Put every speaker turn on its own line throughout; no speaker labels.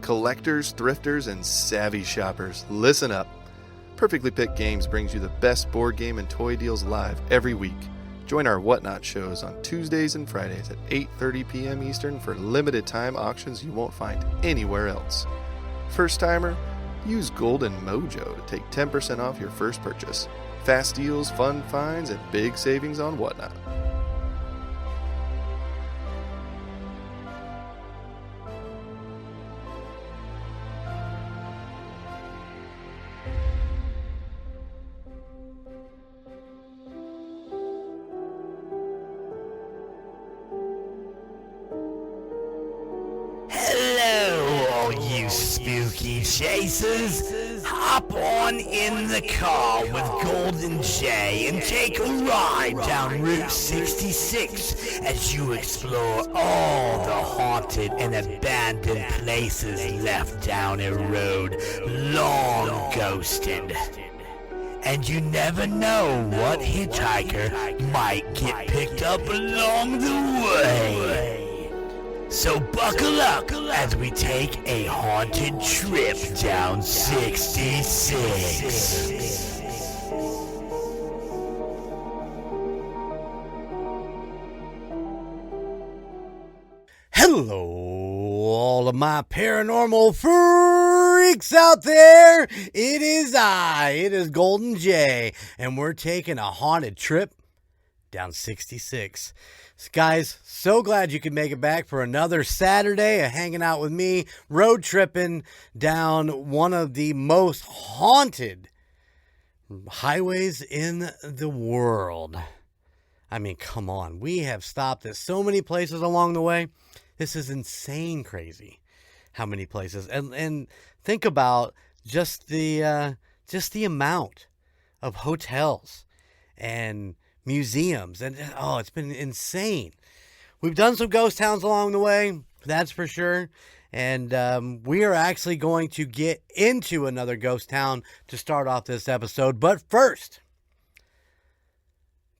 Collectors, thrifters, and savvy shoppers, listen up. Perfectly Picked Games brings you the best board game and toy deals live every week. Join our Whatnot shows on Tuesdays and Fridays at 8:30 p.m. Eastern for limited time auctions you won't find anywhere else. First timer? Use Golden Mojo to take 10% off your first purchase. Fast deals, fun finds, and big savings on Whatnot.
Spooky chasers, hop on in the car with Golden J and take a ride down Route 66 as you explore all the haunted and abandoned places left down a road long ghosted. And you never know what hitchhiker might get picked up along the way. So buckle up as we take a haunted trip down 66.
Hello, all of my paranormal freaks out there. It is Golden J, and we're taking a haunted trip down 66. Guys, so glad you could make it back for another Saturday of hanging out with me, road tripping down one of the most haunted highways in the world. I mean, come on. We have stopped at so many places along the way. This is insane crazy how many places. And think about just the amount of hotels and museums, and it's been insane. We've done some ghost towns along the way, that's for sure, and we are actually going to get into another ghost town to start off this episode. But first,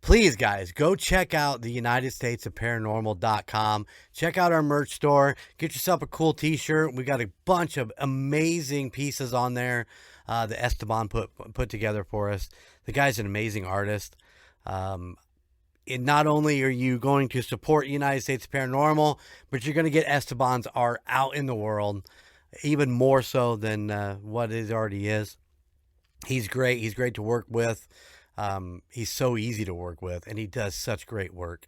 please guys, go check out the United States of Paranormal.com. Check out our merch store, get yourself a cool t-shirt. We got a bunch of amazing pieces on there that Esteban put together for us. The guy's an amazing artist. Not only are you going to support United States Paranormal, but you're going to get Esteban's art out in the world, even more so than what it already is. He's great. He's great to work with. He's so easy to work with, and he does such great work.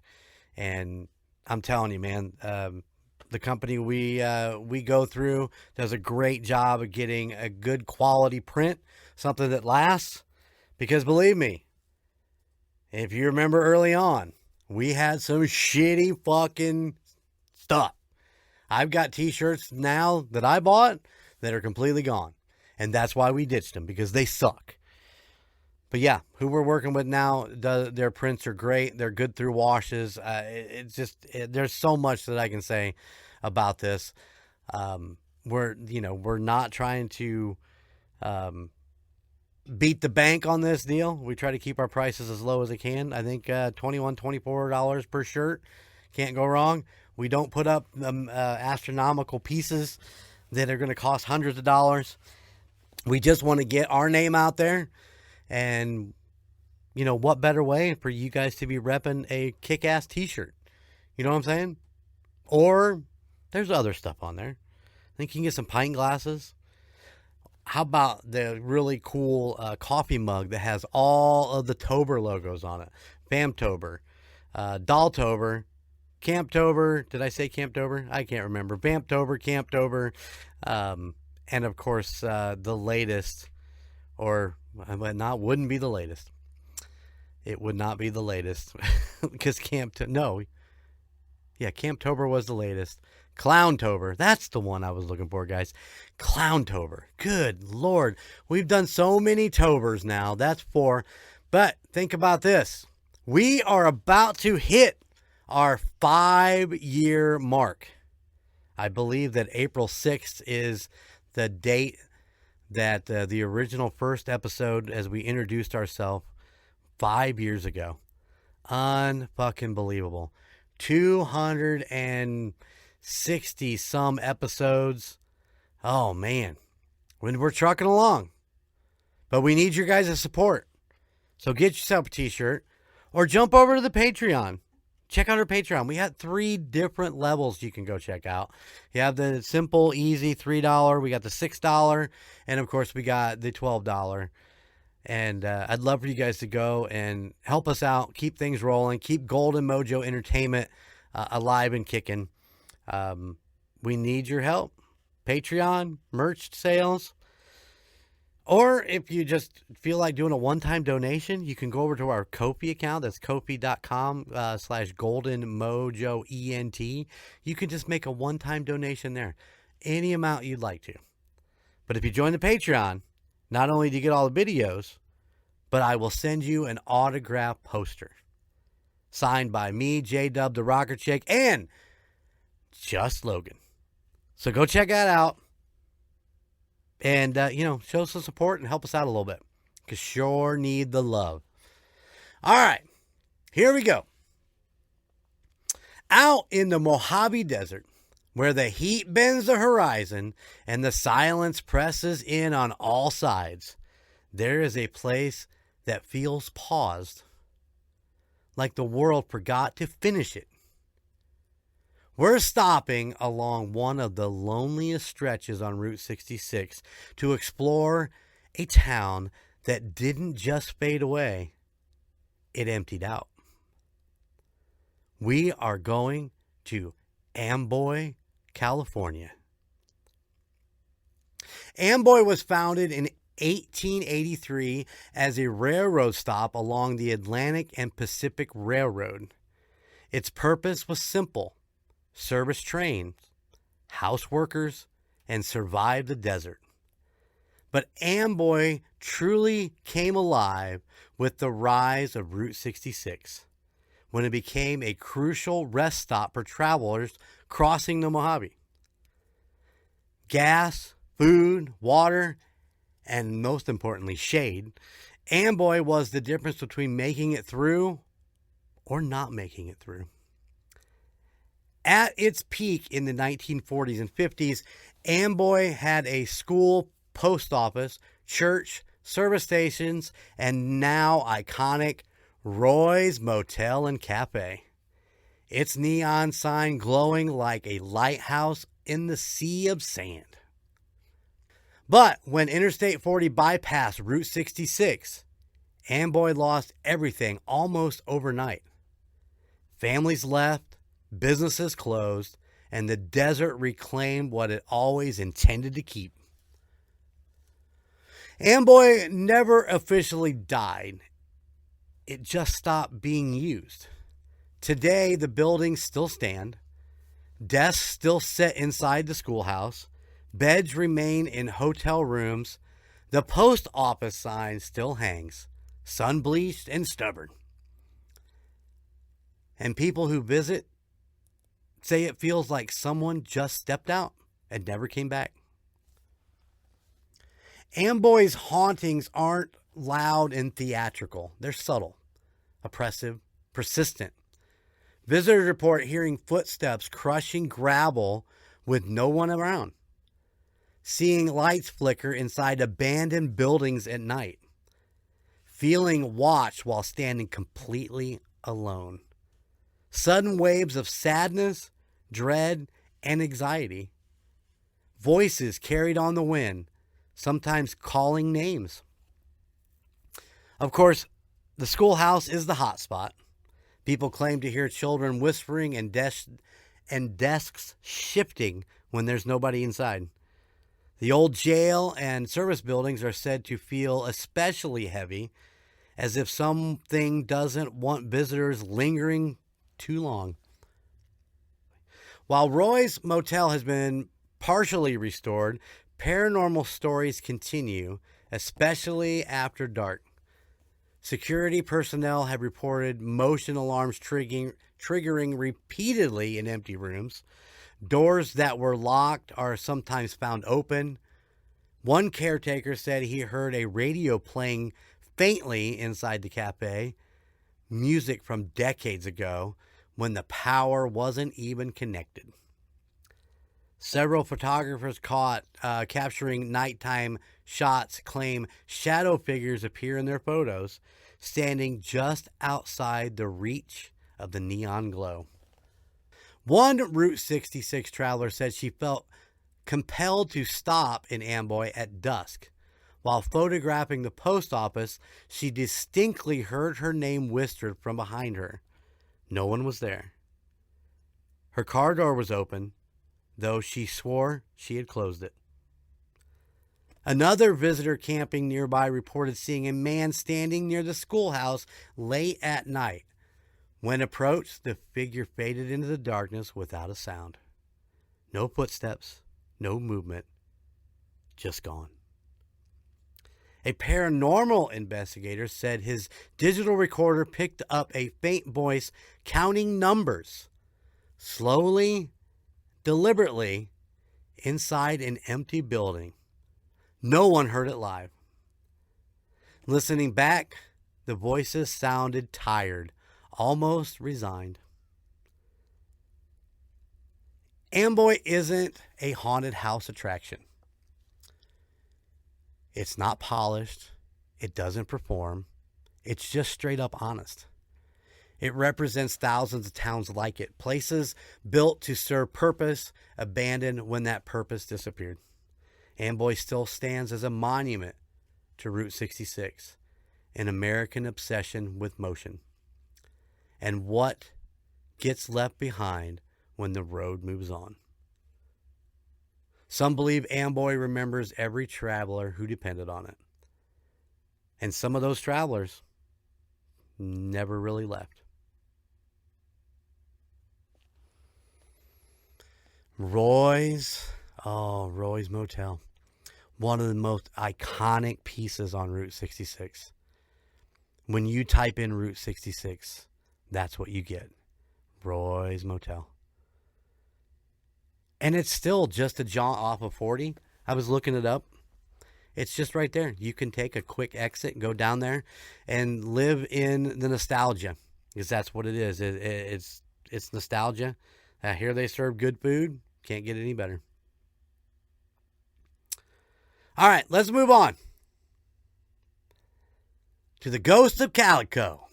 And I'm telling you, man, the company we go through does a great job of getting a good quality print, something that lasts. Because believe me, if you remember early on, we had some shitty fucking stuff. I've got t-shirts now that I bought that are completely gone. And that's why we ditched them, because they suck. But yeah, who we're working with now, their prints are great. They're good through washes. There's so much that I can say about this. We're not trying to beat the bank on this deal. We try to keep our prices as low as I can. I think $21, $24 per shirt. Can't go wrong. We don't put up astronomical pieces that are going to cost hundreds of dollars. We just want to get our name out there. And, what better way for you guys to be repping a kick-ass t-shirt? You know what I'm saying? Or there's other stuff on there. I think you can get some pint glasses. How about the really cool coffee mug that has all of the Tober logos on it? Vamptober, Dolltober, Camptober. Did I say Camptober? I can't remember. Vamptober, Camptober, and of course the latest, wouldn't be the latest. It would not be the latest because Camptober was the latest. Clowntober. That's the one I was looking for, guys. Clowntober. Good Lord. We've done so many Tobers now. That's 4. But think about this. We are about to hit our 5-year mark. I believe that April 6th is the date that the original first episode, as we introduced ourselves 5 years ago. Unfucking believable. 260 some episodes. Oh, man. We're trucking along. But we need your guys' support. So get yourself a t-shirt or jump over to the Patreon. Check out our Patreon. We got 3 different levels you can go check out. You have the simple, easy $3. We got the $6. And, of course, we got the $12. And I'd love for you guys to go and help us out. Keep things rolling. Keep Golden Mojo Entertainment alive and kicking. We need your help. Patreon, merch sales. Or if you just feel like doing a one-time donation, you can go over to our Ko-fi account. That's Ko-fi.com/GoldenMojoENT. You can just make a one-time donation there. Any amount you'd like to. But if you join the Patreon, not only do you get all the videos, but I will send you an autographed poster. Signed by me, J-Dub, the Rocker Chick, and Just Logan. So go check that out. And, show some support and help us out a little bit. Because sure need the love. All right. Here we go. Out in the Mojave Desert, where the heat bends the horizon and the silence presses in on all sides, there is a place that feels paused. Like the world forgot to finish it. We're stopping along one of the loneliest stretches on Route 66 to explore a town that didn't just fade away, it emptied out. We are going to Amboy, California. Amboy was founded in 1883 as a railroad stop along the Atlantic and Pacific Railroad. Its purpose was simple. Service trains, house workers, and survive the desert. But Amboy truly came alive with the rise of Route 66, when it became a crucial rest stop for travelers crossing the Mojave. Gas, food, water, and most importantly, shade. Amboy was the difference between making it through or not making it through. At its peak in the 1940s and 50s, Amboy had a school, post office, church, service stations, and now iconic Roy's Motel and Cafe. Its neon sign glowing like a lighthouse in the sea of sand. But when Interstate 40 bypassed Route 66, Amboy lost everything almost overnight. Families left. Businesses closed, and the desert reclaimed what it always intended to keep. Amboy never officially died. It just stopped being used. Today, the buildings still stand. Desks still sit inside the schoolhouse. Beds remain in hotel rooms. The post office sign still hangs, sun-bleached and stubborn. And people who visit say it feels like someone just stepped out and never came back. Amboy's hauntings aren't loud and theatrical. They're subtle, oppressive, persistent. Visitors report hearing footsteps crushing gravel with no one around. Seeing lights flicker inside abandoned buildings at night. Feeling watched while standing completely alone. Sudden waves of sadness, dread, and anxiety. Voices carried on the wind, sometimes calling names. Of course, the schoolhouse is the hot spot. People claim to hear children whispering and desks shifting when there's nobody inside. The old jail and service buildings are said to feel especially heavy, as if something doesn't want visitors lingering too long. While Roy's Motel has been partially restored, paranormal stories continue, especially after dark. Security personnel have reported motion alarms triggering repeatedly in empty rooms. Doors that were locked are sometimes found open. One caretaker said he heard a radio playing faintly inside the cafe, music from decades ago, when the power wasn't even connected. Several photographers caught capturing nighttime shots claim shadow figures appear in their photos, standing just outside the reach of the neon glow. One Route 66 traveler said she felt compelled to stop in Amboy at dusk. While photographing the post office, she distinctly heard her name whispered from behind her. No one was there. Her car door was open, though she swore she had closed it. Another visitor camping nearby reported seeing a man standing near the schoolhouse late at night. When approached, the figure faded into the darkness without a sound. No footsteps, no movement, just gone. A paranormal investigator said his digital recorder picked up a faint voice counting numbers, slowly, deliberately, inside an empty building. No one heard it live. Listening back, the voices sounded tired, almost resigned. Amboy isn't a haunted house attraction. It's not polished. It doesn't perform. It's just straight up honest. It represents thousands of towns like it, places built to serve purpose, abandoned when that purpose disappeared. Amboy still stands as a monument to Route 66, an American obsession with motion, and what gets left behind when the road moves on. Some believe Amboy remembers every traveler who depended on it. And some of those travelers never really left. Reyes Motel. One of the most iconic pieces on Route 66. When you type in Route 66, that's what you get. Reyes Motel. And it's still just a jaunt off of 40. I was looking it up. It's just right there. You can take a quick exit, go down there, and live in the nostalgia. Because that's what it is. It's nostalgia. Here they serve good food. Can't get any better. All right, let's move on to the Ghost of Calico.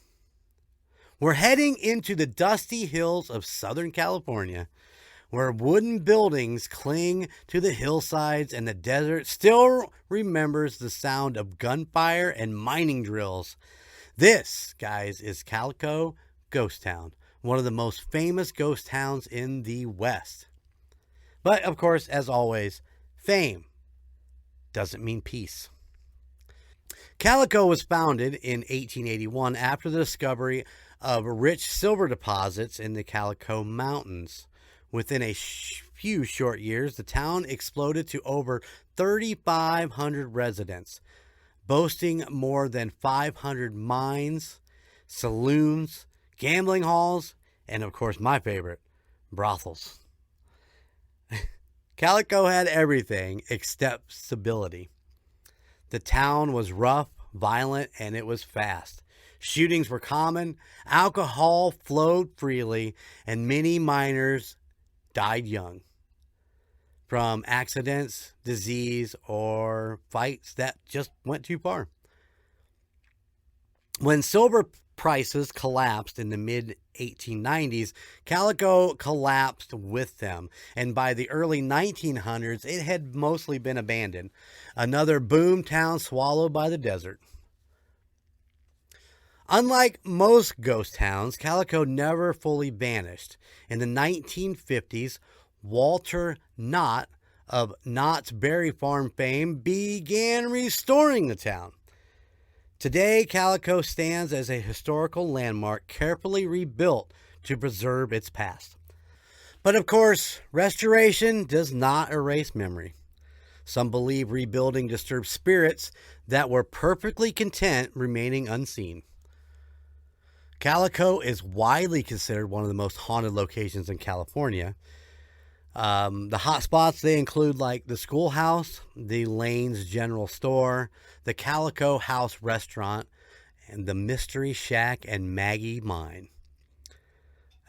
We're heading into the dusty hills of Southern California, where wooden buildings cling to the hillsides and the desert still remembers the sound of gunfire and mining drills. This, guys, is Calico Ghost Town, one of the most famous ghost towns in the West. But, of course, as always, fame doesn't mean peace. Calico was founded in 1881 after the discovery of rich silver deposits in the Calico Mountains. Within a few short years, the town exploded to over 3,500 residents, boasting more than 500 mines, saloons, gambling halls, and of course my favorite, brothels. Calico had everything except stability. The town was rough, violent, and it was fast. Shootings were common, alcohol flowed freely, and many miners died young from accidents, disease, or fights that just went too far. When silver prices collapsed in the mid-1890s, Calico collapsed with them, and by the early 1900s, it had mostly been abandoned. Another boom town swallowed by the desert. Unlike most ghost towns, Calico never fully vanished. In the 1950s, Walter Knott of Knott's Berry Farm fame began restoring the town. Today, Calico stands as a historical landmark carefully rebuilt to preserve its past. But of course, restoration does not erase memory. Some believe rebuilding disturbs spirits that were perfectly content remaining unseen. Calico is widely considered one of the most haunted locations in California. The hot spots, they include like the schoolhouse, the Lane's General Store, the Calico House Restaurant, and the Mystery Shack and Maggie Mine.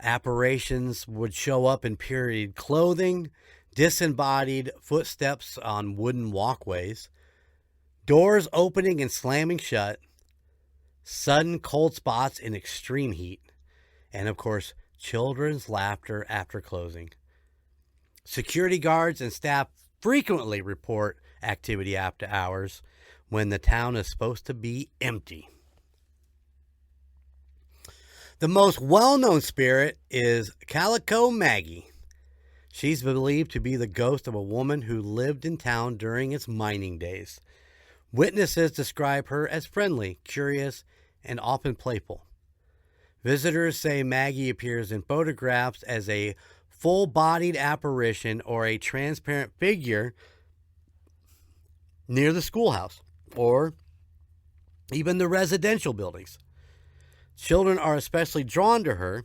Apparitions would show up in period clothing, disembodied footsteps on wooden walkways, doors opening and slamming shut, sudden cold spots in extreme heat, and of course, children's laughter after closing. Security guards and staff frequently report activity after hours when the town is supposed to be empty. The most well-known spirit is Calico Maggie. She's believed to be the ghost of a woman who lived in town during its mining days. Witnesses describe her as friendly, curious, and often playful. Visitors say Maggie appears in photographs as a full-bodied apparition or a transparent figure near the schoolhouse or even the residential buildings. Children are especially drawn to her,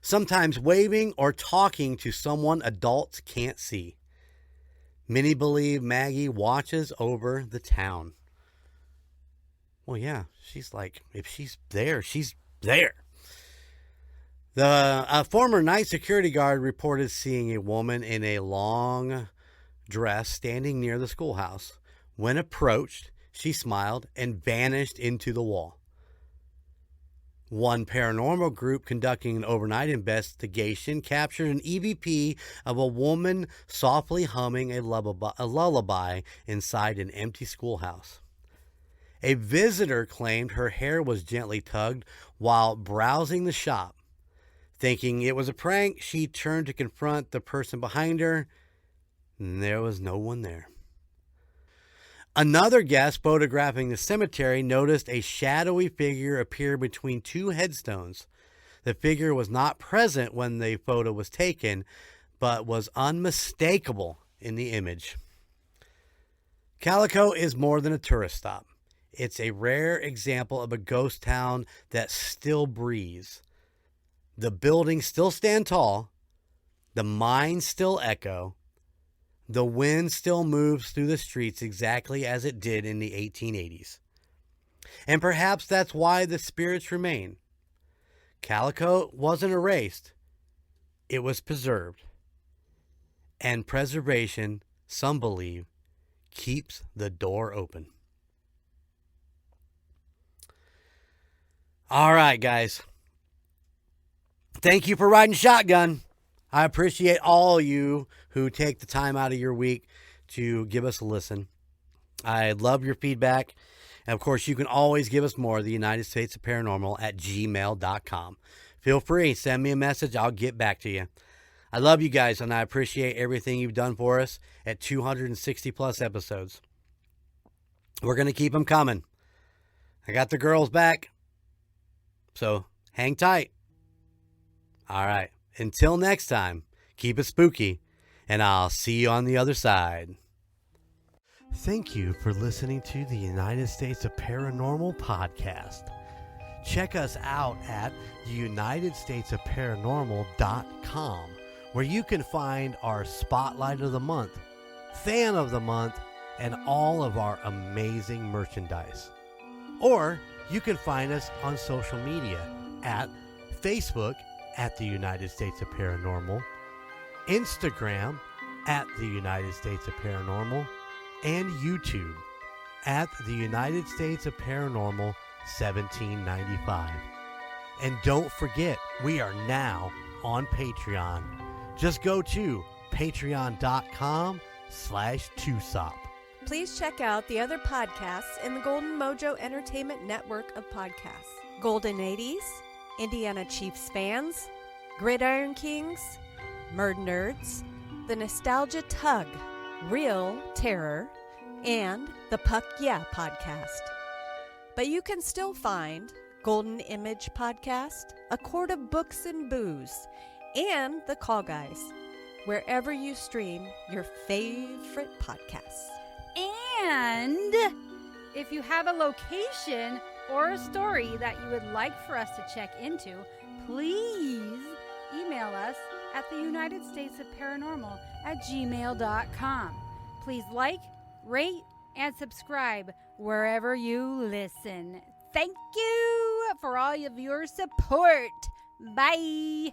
sometimes waving or talking to someone adults can't see. Many believe Maggie watches over the town. Well, yeah, she's like, if she's there, she's there. A former night security guard reported seeing a woman in a long dress standing near the schoolhouse. When approached, she smiled and vanished into the wall. One paranormal group conducting an overnight investigation captured an EVP of a woman softly humming a lullaby inside an empty schoolhouse. A visitor claimed her hair was gently tugged while browsing the shop. Thinking it was a prank, she turned to confront the person behind her, and there was no one there. Another guest photographing the cemetery noticed a shadowy figure appear between two headstones. The figure was not present when the photo was taken, but was unmistakable in the image. Calico is more than a tourist stop. It's a rare example of a ghost town that still breathes. The buildings still stand tall. The mines still echo. The wind still moves through the streets exactly as it did in the 1880s. And perhaps that's why the spirits remain. Calico wasn't erased. It was preserved. And preservation, some believe, keeps the door open. All right, guys. Thank you for riding shotgun. I appreciate all you who take the time out of your week to give us a listen. I love your feedback. And of course, you can always give us more, the United States of Paranormal at gmail.com. Feel free, send me a message. I'll get back to you. I love you guys, and I appreciate everything you've done for us at 260 plus episodes. We're going to keep them coming. I got the girls back. So hang tight. All right. Until next time, keep it spooky, and I'll see you on the other side. Thank you for listening to the United States of Paranormal podcast. Check us out at theunitedstatesofparanormal.com, where you can find our Spotlight of the Month, Fan of the Month, and all of our amazing merchandise. Or you can find us on social media at Facebook at the United States of Paranormal, Instagram at the United States of Paranormal, and YouTube at the United States of Paranormal 1795. And don't forget, we are now on Patreon. Just go to patreon.com/2sop.
Please check out the other podcasts in the Golden Mojo Entertainment Network of podcasts. Golden 80s, Indiana Chiefs Fans, Gridiron Kings, Murd Nerds, The Nostalgia Tug, Real Terror, and the Puck Yeah podcast. But you can still find Golden Image Podcast, A Quart of Books and Booze, and The Call Guys, wherever you stream your favorite podcasts.
And if you have a location or a story that you would like for us to check into, please email us at the United States of Paranormal at gmail.com. Please like, rate, and subscribe wherever you listen. Thank you for all of your support. Bye.